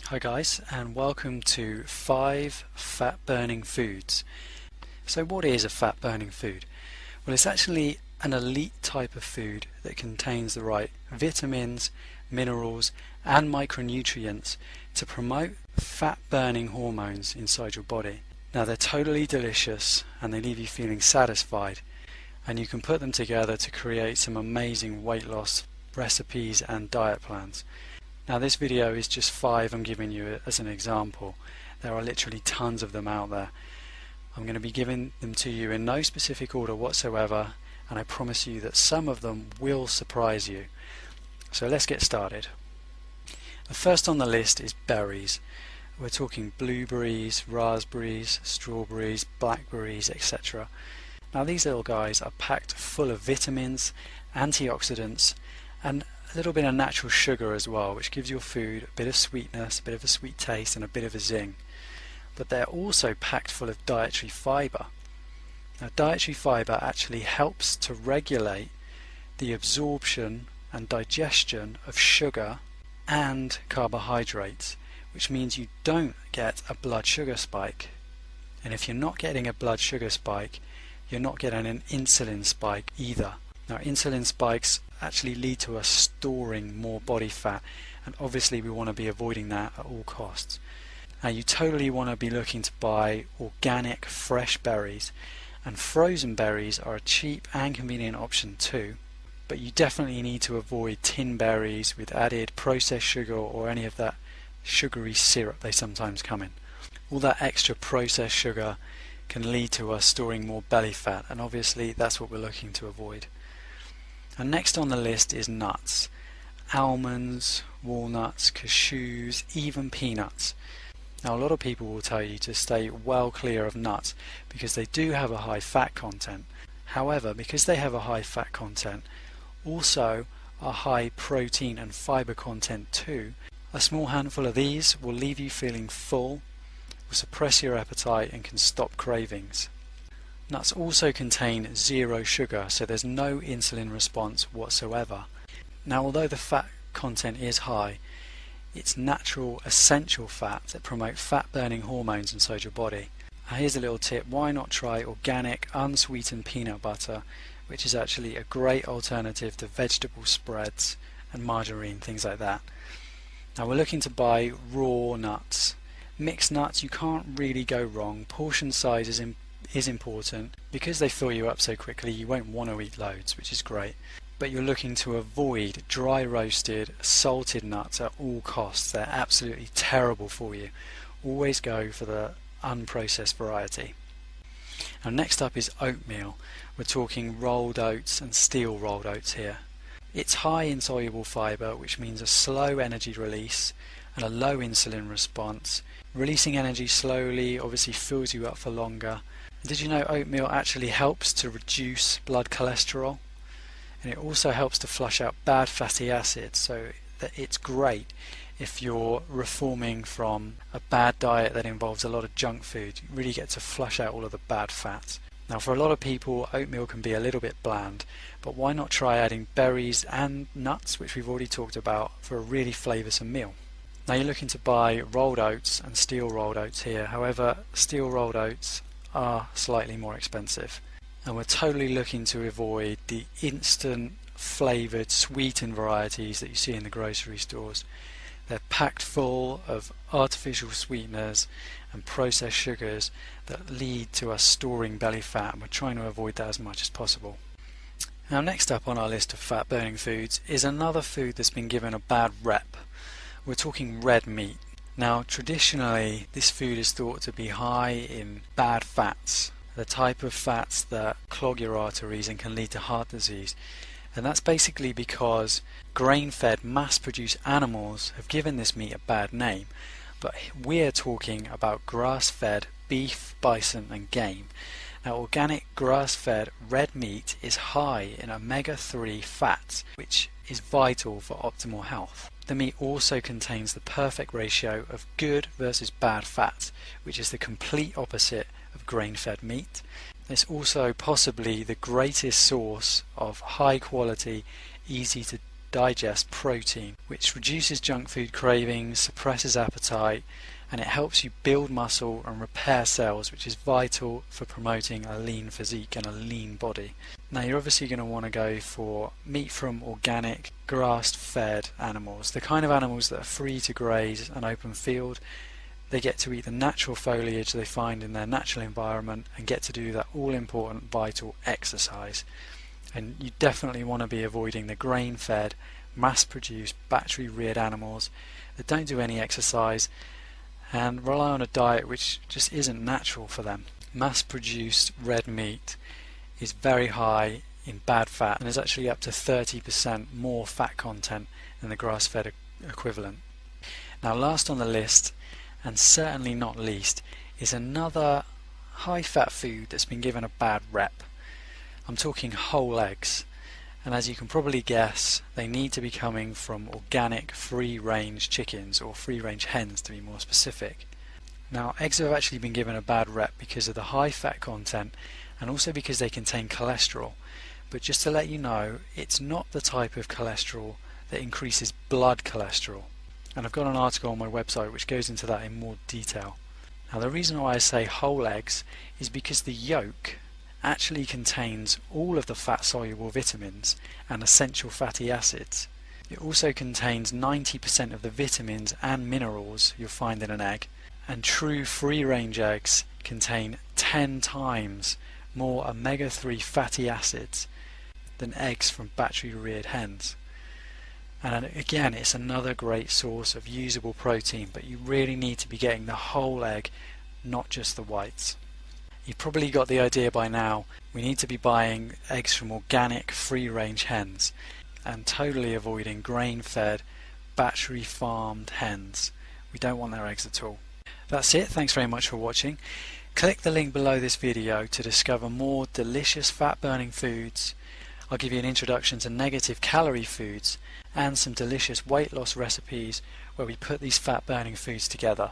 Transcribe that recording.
Hi guys, and welcome to 5 fat burning foods. So what is a fat burning food? Well, it's actually an elite type of food that contains the right vitamins, minerals and micronutrients to promote fat burning hormones inside your body. Now they're totally delicious and they leave you feeling satisfied, and you can put them together to create some amazing weight loss recipes and diet plans. Now this video is just 5 I'm giving you as an example. There are literally tons of them out there. I'm going to be giving them to you in no specific order whatsoever, and I promise you that some of them will surprise you. So let's get started. The first on the list is berries. We're talking blueberries, raspberries, strawberries, blackberries, etc. Now these little guys are packed full of vitamins, antioxidants and a little bit of natural sugar as well, which gives your food a bit of sweetness, a bit of a sweet taste and a bit of a zing. But they're also packed full of dietary fibre. Now dietary fibre actually helps to regulate the absorption and digestion of sugar and carbohydrates, which means you don't get a blood sugar spike. And if you're not getting a blood sugar spike, you're not getting an insulin spike either. Now insulin spikes actually lead to us storing more body fat, and obviously we want to be avoiding that at all costs. Now you totally want to be looking to buy organic fresh berries, and frozen berries are a cheap and convenient option too, but you definitely need to avoid tin berries with added processed sugar or any of that sugary syrup they sometimes come in. All that extra processed sugar can lead to us storing more belly fat, and obviously that's what we're looking to avoid. And next on the list is nuts. Almonds, walnuts, cashews, even peanuts. Now a lot of people will tell you to stay well clear of nuts because they do have a high fat content. However, because they have a high fat content, also a high protein and fiber content too, a small handful of these will leave you feeling full, will suppress your appetite and can stop cravings. Nuts also contain 0 sugar, so there's no insulin response whatsoever. Now although the fat content is high, it's natural essential fats that promote fat burning hormones inside your body. Now here's a little tip: why not try organic unsweetened peanut butter, which is actually a great alternative to vegetable spreads and margarine, things like that. Now we're looking to buy raw nuts. Mixed nuts, you can't really go wrong. Portion size is important. Because they fill you up so quickly, you won't want to eat loads, which is great. But you're looking to avoid dry roasted, salted nuts at all costs. They're absolutely terrible for you. Always go for the unprocessed variety. Now next up is oatmeal. We're talking rolled oats and steel rolled oats here. It's high in soluble fibre, which means a slow energy release and a low insulin response. Releasing energy slowly obviously fills you up for longer. Did you know oatmeal actually helps to reduce blood cholesterol? And it also helps to flush out bad fatty acids, so that it's great if you're reforming from a bad diet that involves a lot of junk food. You really get to flush out all of the bad fats. Now for a lot of people, oatmeal can be a little bit bland, but why not try adding berries and nuts, which we've already talked about, for a really flavoursome meal. Now you're looking to buy rolled oats and steel rolled oats here. However, steel rolled oats are slightly more expensive, and we're totally looking to avoid the instant flavoured sweetened varieties that you see in the grocery stores. They're packed full of artificial sweeteners and processed sugars that lead to us storing belly fat, and we're trying to avoid that as much as possible. Now next up on our list of fat burning foods is another food that's been given a bad rep. We're talking red meat. Now traditionally this food is thought to be high in bad fats, the type of fats that clog your arteries and can lead to heart disease. And that's basically because grain-fed mass-produced animals have given this meat a bad name. But we're talking about grass-fed beef, bison and game. Now organic grass-fed red meat is high in omega-3 fats, which is vital for optimal health. The meat also contains the perfect ratio of good versus bad fats, which is the complete opposite of grain-fed meat. It's also possibly the greatest source of high quality, easy to digest protein, which reduces junk food cravings, suppresses appetite, and it helps you build muscle and repair cells, which is vital for promoting a lean physique and a lean body. Now you're obviously going to want to go for meat from organic, grass-fed animals, the kind of animals that are free to graze an open field. They get to eat the natural foliage they find in their natural environment and get to do that all-important vital exercise. And you definitely want to be avoiding the grain-fed, mass-produced, battery-reared animals that don't do any exercise and rely on a diet which just isn't natural for them. Mass-produced red meat is very high in bad fat and is actually up to 30% more fat content than the grass-fed equivalent. Now last on the list, and certainly not least, is another high-fat food that's been given a bad rep. I'm talking whole eggs, and as you can probably guess, they need to be coming from organic free-range chickens, or free-range hens to be more specific. Now eggs have actually been given a bad rep because of the high fat content and also because they contain cholesterol, but just to let you know, it's not the type of cholesterol that increases blood cholesterol. And I've got an article on my website which goes into that in more detail. Now the reason why I say whole eggs is because the yolk actually contains all of the fat-soluble vitamins and essential fatty acids. It also contains 90% of the vitamins and minerals you'll find in an egg, and true free-range eggs contain 10 times more omega-3 fatty acids than eggs from battery-reared hens. And again, it's another great source of usable protein, but you really need to be getting the whole egg, not just the whites. You've probably got the idea by now. We need to be buying eggs from organic, free-range hens and totally avoiding grain-fed, battery-farmed hens. We don't want their eggs at all. That's it. Thanks very much for watching. Click the link below this video to discover more delicious fat-burning foods. I'll give you an introduction to negative calorie foods and some delicious weight loss recipes where we put these fat burning foods together.